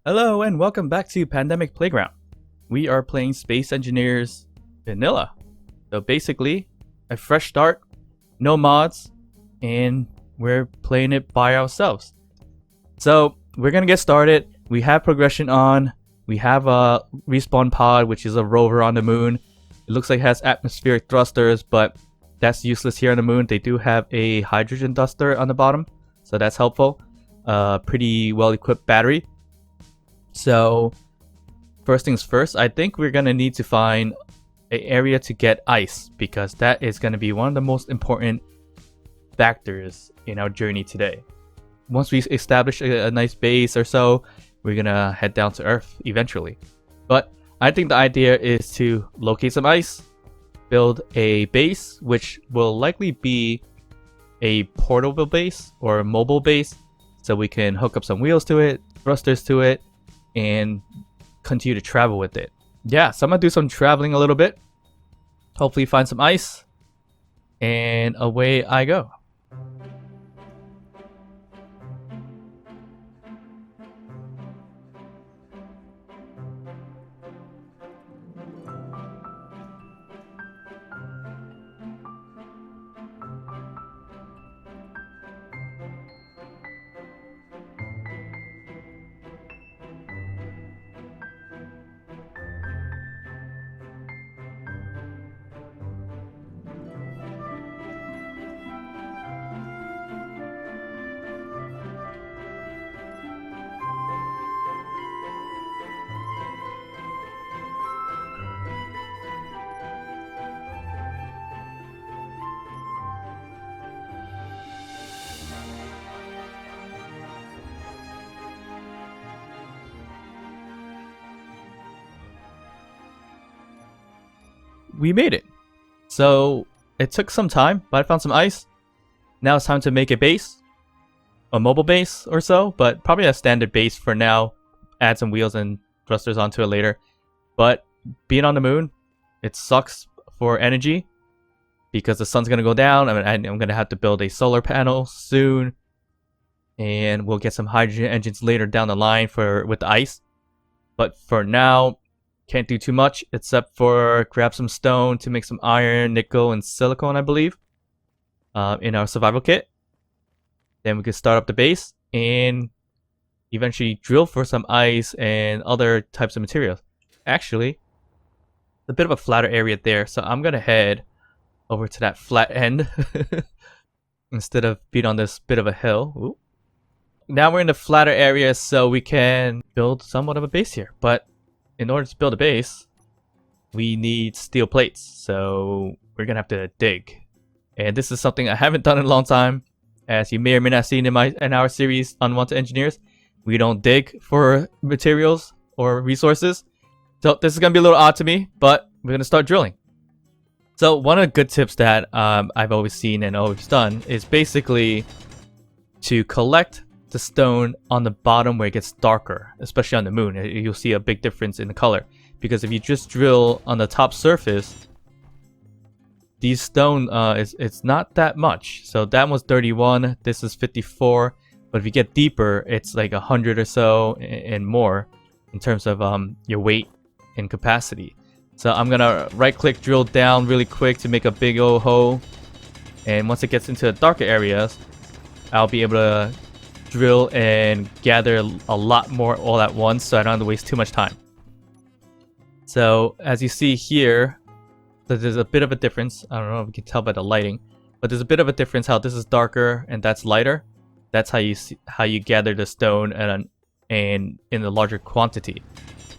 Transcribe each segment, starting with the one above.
Hello and welcome back to Pandemic Playground. We are playing Space Engineers Vanilla. So basically, a fresh start, no mods, and we're playing it by ourselves. So we're gonna get started. We have progression on. We have a respawn pod, which is a rover on the moon. It looks like it has atmospheric thrusters, but that's useless here on the moon. They do have a hydrogen thruster on the bottom, so that's helpful. Pretty well-equipped battery. So first things first, I think we're gonna need to find an area to get ice, because that is gonna be one of the most important factors in our journey today. Once we establish a nice base or so, we're gonna head down to Earth eventually. But I think the idea is to locate some ice, build a base, which will likely be a portable base or a mobile base, so we can hook up some wheels to it, thrusters to it, and continue to travel with it. Yeah, so I'm gonna do some traveling a little bit, hopefully find some ice, and away I go. We made it. So it took some time, but I found some ice. Now it's time to make a base, a mobile base or so, but probably a standard base for now. Add some wheels and thrusters onto it later. But being on the moon, it sucks for energy because the sun's gonna go down. I'm gonna have to build a solar panel soon, and we'll get some hydrogen engines later down the line with the ice. But for now, can't do too much except for grab some stone to make some iron, nickel, and silicone, I believe, in our survival kit. Then we can start up the base and eventually drill for some ice and other types of materials. Actually, a bit of a flatter area there, so I'm gonna head over to that flat end instead of being on this bit of a hill. Ooh. Now we're in the flatter area, so we can build somewhat of a base here, but in order to build a base, we need steel plates, so we're gonna have to dig. And this is something I haven't done in a long time. As you may or may not have seen in our series Unwanted Engineers, we don't dig for materials or resources. So this is gonna be a little odd to me, but we're gonna start drilling. So one of the good tips that I've always seen and always done is basically to collect the stone on the bottom where it gets darker, especially on the moon. You'll see a big difference in the color, because if you just drill on the top surface, these stone it's not that much. So that was 31, this is 54, but if you get deeper, it's like 100 or so and more in terms of your weight and capacity. So I'm gonna right click, drill down really quick to make a big old hole, and once it gets into the darker areas, I'll be able to drill and gather a lot more all at once, so I don't have to waste too much time. So as you see here, there's a bit of a difference. I don't know if you can tell by the lighting, but there's a bit of a difference how this is darker and that's lighter. That's how you gather the stone and in a larger quantity.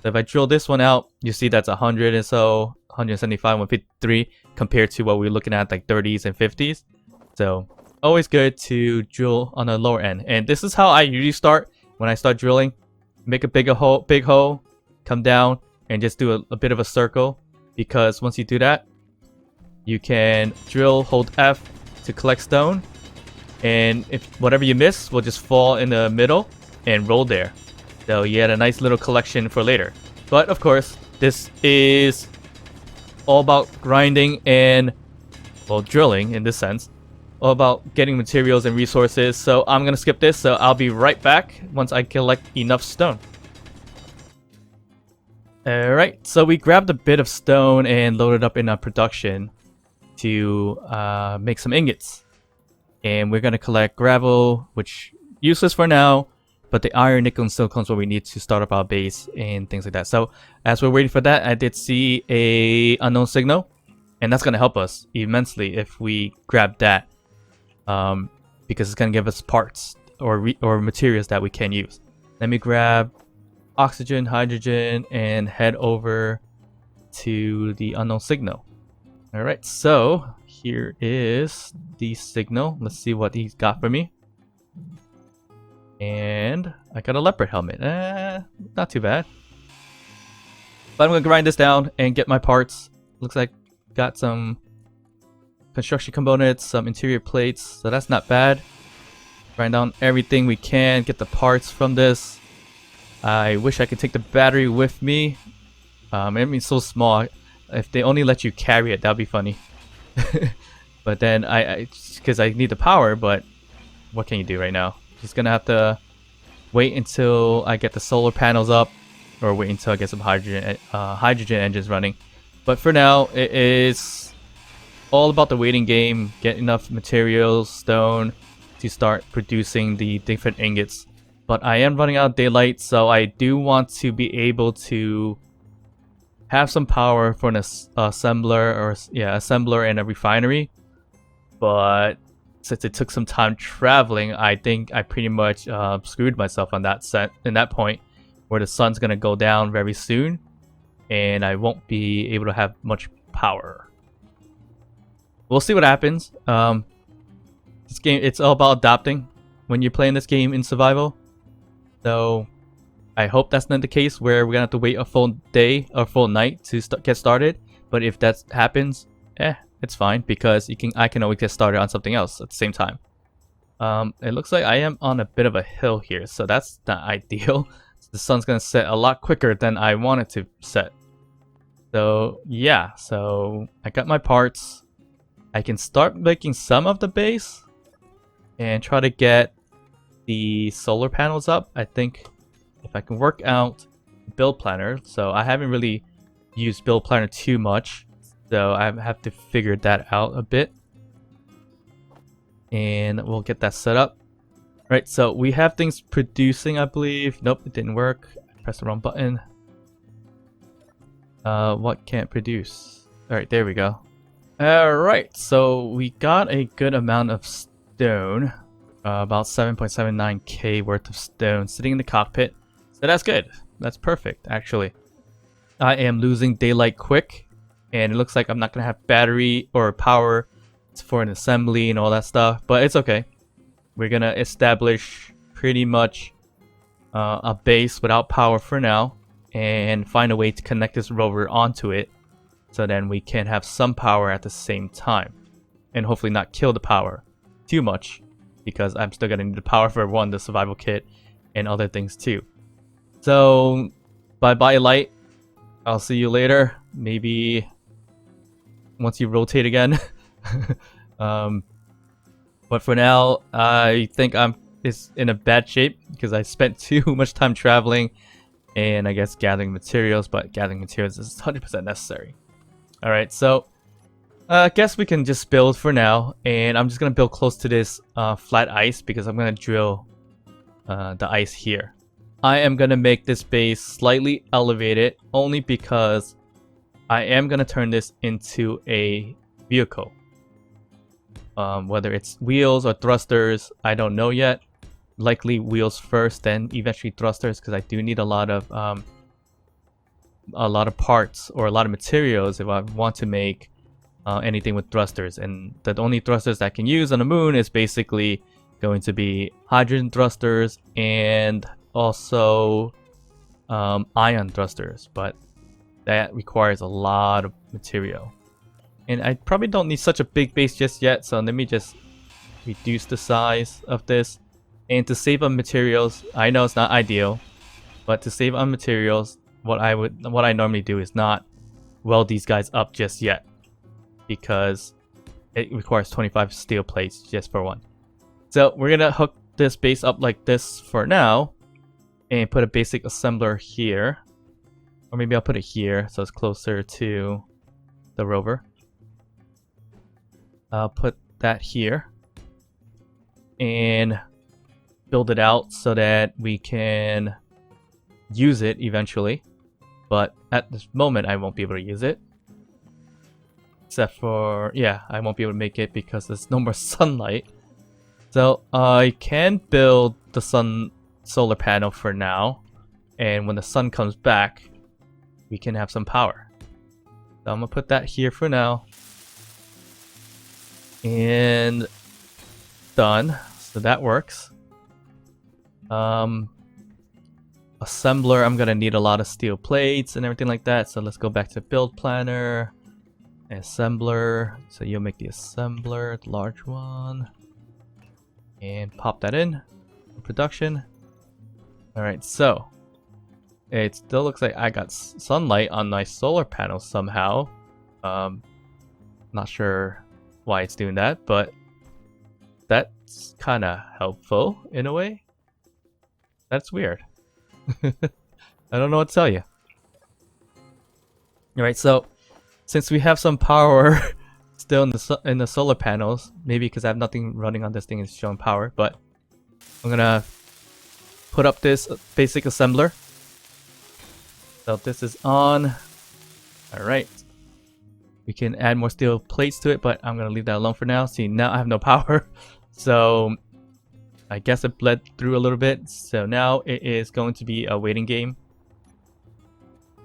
So if I drill this one out, you see that's 100 and so, 175, 153 compared to what we're looking at, like 30s and 50s. So always good to drill on the lower end. And this is how I usually start when I start drilling. Make a big hole, come down and just do a bit of a circle, because once you do that, you can drill, hold F to collect stone, and if whatever you miss will just fall in the middle and roll there. So you had a nice little collection for later. But of course, this is all about grinding and, well, drilling in this sense. All about getting materials and resources. So I'm gonna skip this, so I'll be right back once I collect enough stone. Alright, so we grabbed a bit of stone and loaded up in our production to make some ingots. And we're going to collect gravel, which useless for now, but the iron, nickel, and silicon's what we need to start up our base and things like that. So as we're waiting for that, I did see a unknown signal, and that's going to help us immensely if we grab that, because it's going to give us parts or materials that we can use. Let me grab oxygen, hydrogen, and head over to the unknown signal. Alright, so here is the signal. Let's see what he's got for me. And I got a leopard helmet. Not too bad. But I'm going to grind this down and get my parts. Looks like got some construction components, some interior plates, so that's not bad. Grind down everything we can, get the parts from this. I wish I could take the battery with me. I mean, it's so small. If they only let you carry it, that'd be funny. But then because I need the power, but what can you do right now? Just gonna have to wait until I get the solar panels up, or wait until I get some hydrogen engines running. But for now, it is all about the waiting game. Get enough materials, stone, to start producing the different ingots. But I am running out of daylight, so I do want to be able to have some power for an assembler and a refinery. But since it took some time traveling, I think I pretty much screwed myself on that point, where the sun's gonna go down very soon, and I won't be able to have much power. We'll see what happens. This game, it's all about adapting when you're playing this game in survival. So I hope that's not the case where we're gonna have to wait a full day or full night to get started. But if that happens, it's fine, because I can always get started on something else at the same time. It looks like I am on a bit of a hill here, so that's not ideal. The sun's gonna set a lot quicker than I want it to set. So yeah, so I got my parts. I can start making some of the base and try to get the solar panels up. I think if I can work out build planner, so I haven't really used build planner too much, so I have to figure that out a bit, and we'll get that set up. Right, so we have things producing, I believe. Nope, it didn't work. I pressed the wrong button. What can't produce? Alright, there we go. Alright, so we got a good amount of stone. About 7.79k worth of stone sitting in the cockpit. So that's good. That's perfect, actually. I am losing daylight quick, and it looks like I'm not going to have battery or power for an assembly and all that stuff, but it's okay. We're going to establish pretty much a base without power for now, and find a way to connect this rover onto it, so then we can have some power at the same time, and hopefully not kill the power too much, because I'm still gonna need the power for the survival kit and other things too. So bye light, I'll see you later, maybe once you rotate again. But for now, I think it's in a bad shape because I spent too much time traveling and I guess gathering materials, but gathering materials is 100% necessary. Alright, so I guess we can just build for now, and I'm just going to build close to this flat ice because I'm going to drill the ice here. I am going to make this base slightly elevated only because I am going to turn this into a vehicle. Whether it's wheels or thrusters, I don't know yet. Likely wheels first, then eventually thrusters, because I do need a lot of parts or a lot of materials if I want to make anything with thrusters. And the only thrusters I can use on the moon is basically going to be hydrogen thrusters and also ion thrusters, but that requires a lot of material. And I probably don't need such a big base just yet, so let me just reduce the size of this. And to save on materials, I know it's not ideal, but to save on materials, what I normally do is not weld these guys up just yet, because it requires 25 steel plates just for one. So we're gonna hook this base up like this for now, and put a basic assembler here. Or maybe I'll put it here so it's closer to the rover. I'll put that here and build it out so that we can use it eventually. But at this moment, I won't be able to use it. Except for, yeah, I won't be able to make it because there's no more sunlight. So I can build the solar panel for now. And when the sun comes back, we can have some power. So I'm gonna put that here for now. And done. So that works. Assembler, I'm gonna need a lot of steel plates and everything like that. So let's go back to build planner. Assembler. So you'll make the assembler, the large one. And pop that in. Production. Alright, so it still looks like I got sunlight on my solar panel somehow. Not sure why it's doing that, but that's kind of helpful in a way. That's weird. I don't know what to tell you. Alright, so since we have some power still in the solar panels, maybe because I have nothing running on this thing is showing power, but I'm gonna put up this basic assembler. So this is on. Alright. We can add more steel plates to it, but I'm gonna leave that alone for now. See, now I have no power. So I guess it bled through a little bit. So now it is going to be a waiting game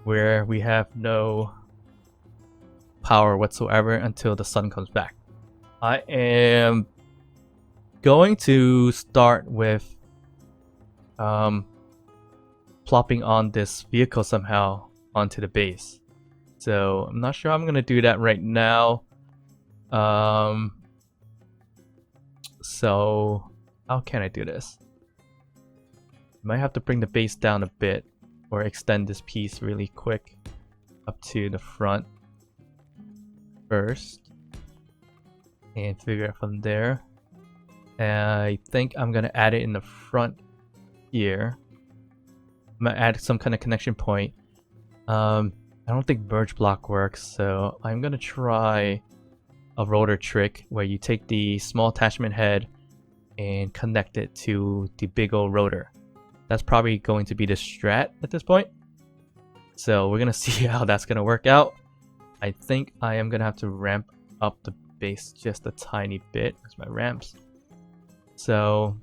where we have no power whatsoever until the sun comes back. I am going to start with plopping on this vehicle somehow onto the base. So I'm not sure I'm gonna do that right now. So how can I do this? Might have to bring the base down a bit or extend this piece really quick up to the front first and figure out from there. And I think I'm gonna add it in the front here. I'm gonna add some kind of connection point. I don't think merge block works, so I'm gonna try a rotor trick where you take the small attachment head and connect it to the big old rotor. That's probably going to be the strat at this point. So we're gonna see how that's gonna work out. I think I am gonna have to ramp up the base just a tiny bit. There's my ramps. So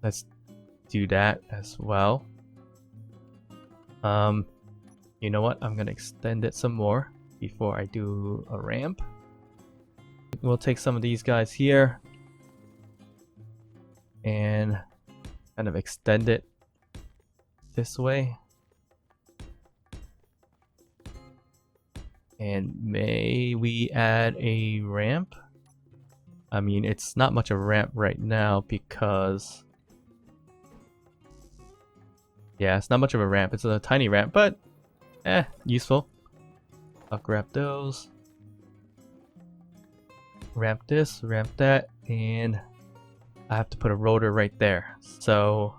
let's do that as well. You know what? I'm gonna extend it some more before I do a ramp. We'll take some of these guys here and kind of extend it this way. And may we add a ramp? I mean, it's not much of a ramp right now because... yeah, it's not much of a ramp. It's a tiny ramp, but useful. I'll grab those. Ramp this, ramp that, and I have to put a rotor right there. So,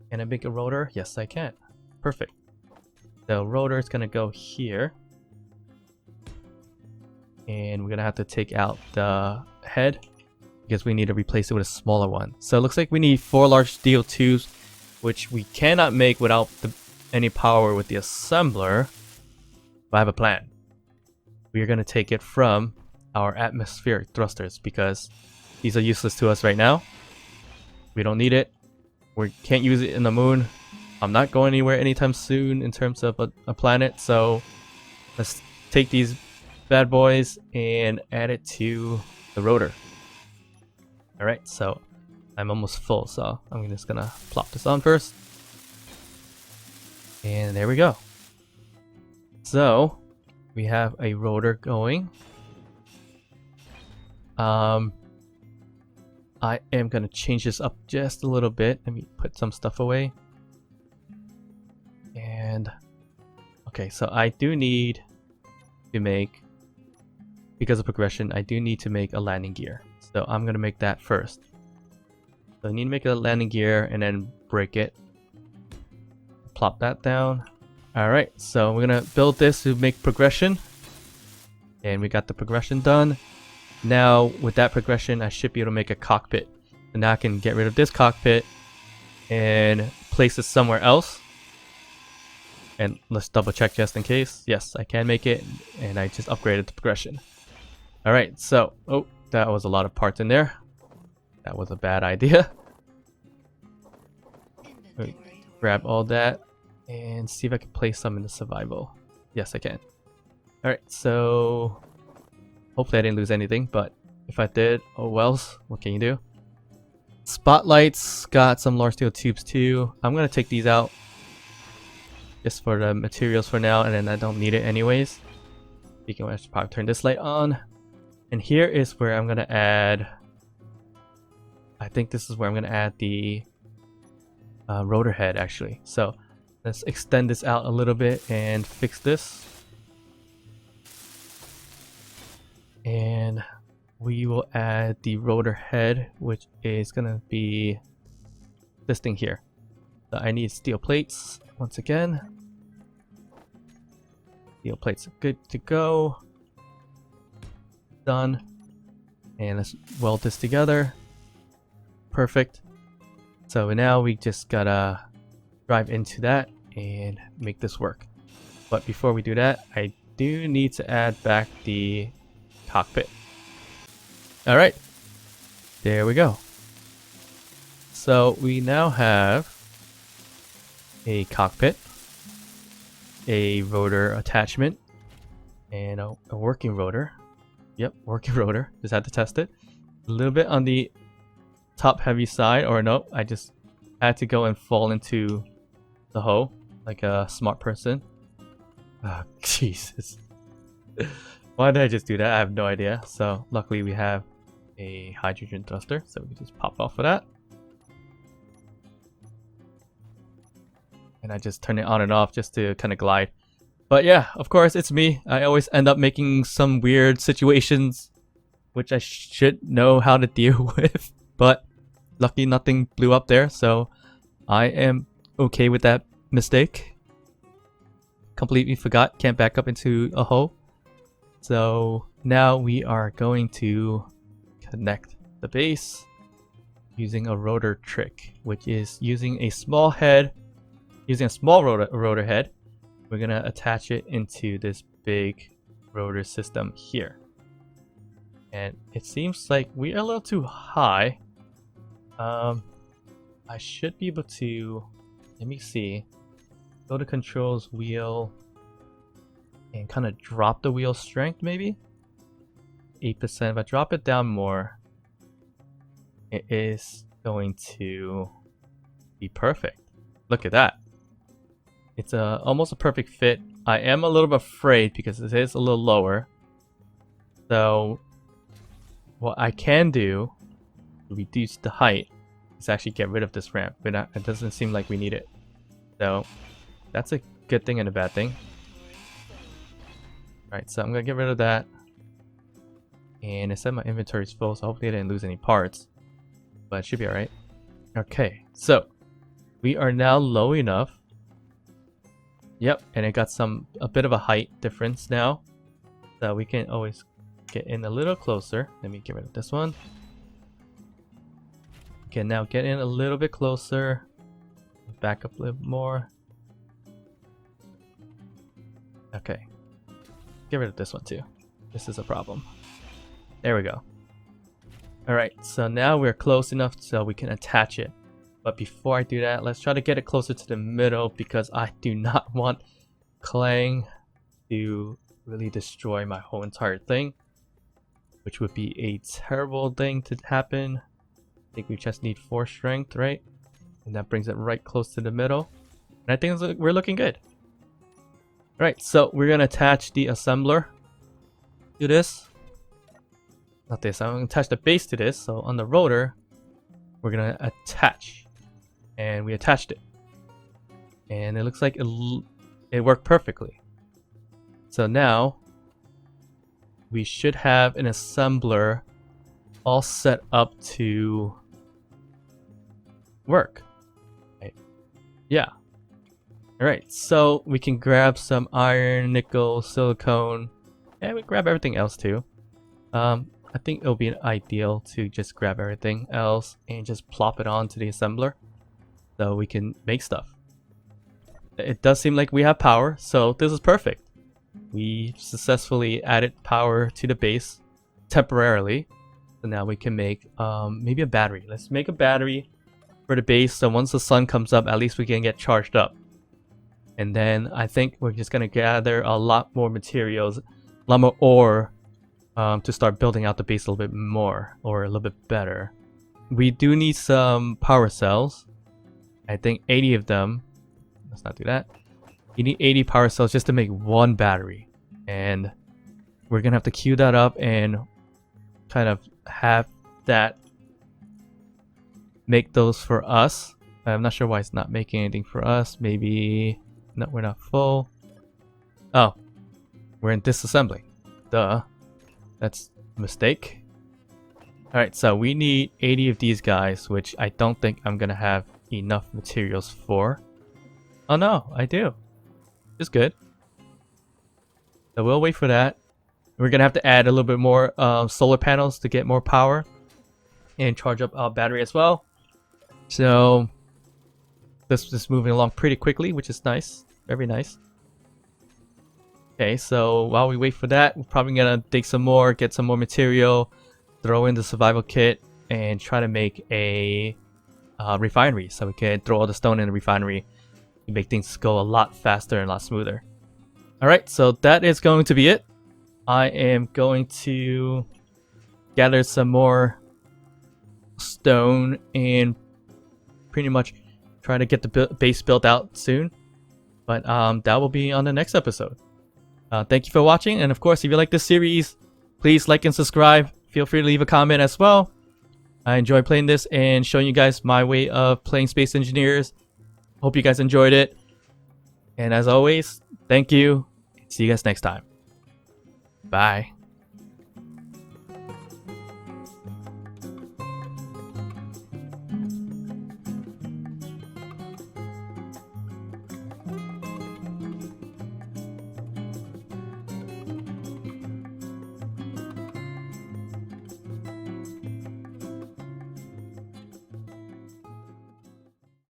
can I make a rotor? Yes, I can. Perfect. The rotor is gonna go here. And we're gonna have to take out the head because we need to replace it with a smaller one. So it looks like we need 4 large steel tubes, which we cannot make without any power with the assembler. But I have a plan. We are going to take it from our atmospheric thrusters because these are useless to us right now. We don't need it. We can't use it in the moon. I'm not going anywhere anytime soon in terms of a planet. So let's take these bad boys and add it to the rotor. Alright, so I'm almost full, so I'm just gonna plop this on first. And there we go. So we have a rotor going. I am gonna change this up just a little bit. Let me put some stuff away. And okay, so I do need to make, because of progression, I do need to make a landing gear. So I'm gonna make that first. So I need to make a landing gear and then break it. Plop that down. Alright, so we're gonna build this to make progression. And we got the progression done. Now, with that progression, I should be able to make a cockpit. And now I can get rid of this cockpit and place it somewhere else. And let's double check just in case. Yes, I can make it. And I just upgraded the progression. Alright, so, oh, that was a lot of parts in there. That was a bad idea. Grab all that and see if I can place some in the survival. Yes, I can. Alright, so hopefully I didn't lose anything, but if I did, oh wells, what can you do? Spotlights, got some large steel tubes too. I'm gonna take these out just for the materials for now, and then I don't need it anyways. You can actually probably turn this light on. And here is where I'm gonna add, I think this is where I'm gonna add the rotor head actually. So let's extend this out a little bit and fix this. And we will add the rotor head, which is gonna be this thing here. So I need steel plates once again. Steel plates are good to go. Done. And let's weld this together. Perfect. So now we just gotta drive into that and make this work. But before we do that, I do need to add back the cockpit. Alright, there we go. So we now have a cockpit, a rotor attachment, and a working rotor. Yep, working rotor. Just had to test it. A little bit on the top heavy side, or no, I just had to go and fall into the hole like a smart person. Oh, Jesus. Why did I just do that? I have no idea. So luckily we have a hydrogen thruster, so we can just pop off of that. And I just turn it on and off just to kind of glide. But yeah, of course, it's me. I always end up making some weird situations which I should know how to deal with. But lucky nothing blew up there, so I am okay with that mistake. Completely forgot, can't back up into a hole. So now we are going to connect the base using a rotor trick, which is using a small head, using a small rotor head. We're gonna attach it into this big rotor system here. And it seems like we are a little too high. I should be able to, let me see, go to controls wheel and kind of drop the wheel strength maybe 8%. If I drop it down more, it is going to be perfect. Look at that. It's almost a perfect fit. I am a little bit afraid because it is a little lower. So what I can do to reduce the height is actually get rid of this ramp, but it doesn't seem like we need it. So that's a good thing and a bad thing. Alright, so I'm gonna get rid of that. And it said my inventory is full, so hopefully I didn't lose any parts. But it should be alright. Okay, so we are now low enough. Yep, and it got a bit of a height difference now. So we can always get in a little closer. Let me get rid of this one. We can now get in a little bit closer. Back up a little more. Okay. Get rid of this one too. This is a problem. There we go. Alright, so now we're close enough so we can attach it. But before I do that, let's try to get it closer to the middle because I do not want Clang to really destroy my whole entire thing, which would be a terrible thing to happen. I think we just need 4 strength, right? And that brings it right close to the middle. And I think we're looking good. Right, so we're gonna attach the assembler to this. Not this, I'm gonna attach the base to this. So on the rotor, we're gonna attach. And we attached it. And it looks like it worked perfectly. So now, we should have an assembler all set up to work. Right? Yeah. Alright, so we can grab some iron, nickel, silicone, and we grab everything else too. I think it'll be ideal to just grab everything else and just plop it onto the assembler so we can make stuff. It does seem like we have power, so this is perfect. We successfully added power to the base temporarily. So now we can make maybe a battery. Let's make a battery for the base, so once the sun comes up, at least we can get charged up. And then I think we're just gonna gather a lot more materials, a lot more ore, to start building out the base a little bit more, or a little bit better. We do need some power cells. I think 80 of them. Let's not do that. You need 80 power cells just to make one battery. And we're gonna have to queue that up and kind of have that make those for us. I'm not sure why it's not making anything for us. Maybe... no, we're not full. Oh, we're in disassembly. Duh. That's a mistake. Alright, so we need 80 of these guys, which I don't think I'm gonna have enough materials for. Oh no, I do. It's good. So we'll wait for that. We're gonna have to add a little bit more solar panels to get more power and charge up our battery as well. So this is moving along pretty quickly, which is nice. Very nice. Okay, so while we wait for that, we're probably gonna dig some more, get some more material, throw in the survival kit, and try to make a refinery so we can throw all the stone in the refinery and make things go a lot faster and a lot smoother. Alright, so that is going to be it. I am going to gather some more stone and pretty much try to get the base built out soon. But that will be on the next episode. Thank you for watching, and of course, if you like this series, please like and subscribe. Feel free to leave a comment as well. I enjoy playing this and showing you guys my way of playing Space Engineers. Hope you guys enjoyed it. And as always, thank you. See you guys next time. Bye.